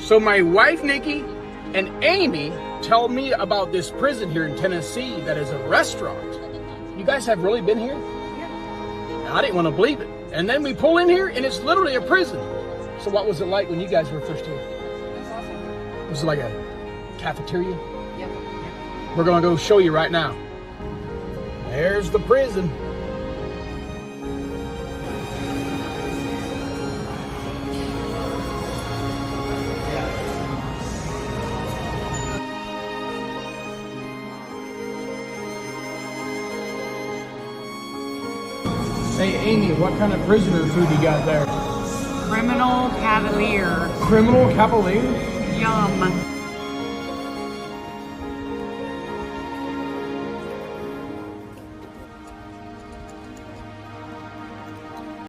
So my wife, Nikki, and Amy tell me about this prison here in Tennessee that is a restaurant. You guys have really been here? Yeah. I didn't want to believe it. And then we pull in here, and it's literally a prison. So what was it like when you guys were first here? It was awesome. Was it like a cafeteria? Yep. We're going to go show you right now. There's the prison. Hey, Amy, what kind of prisoner food you got there? Criminal Cavalier. Criminal Cavalier? Yum.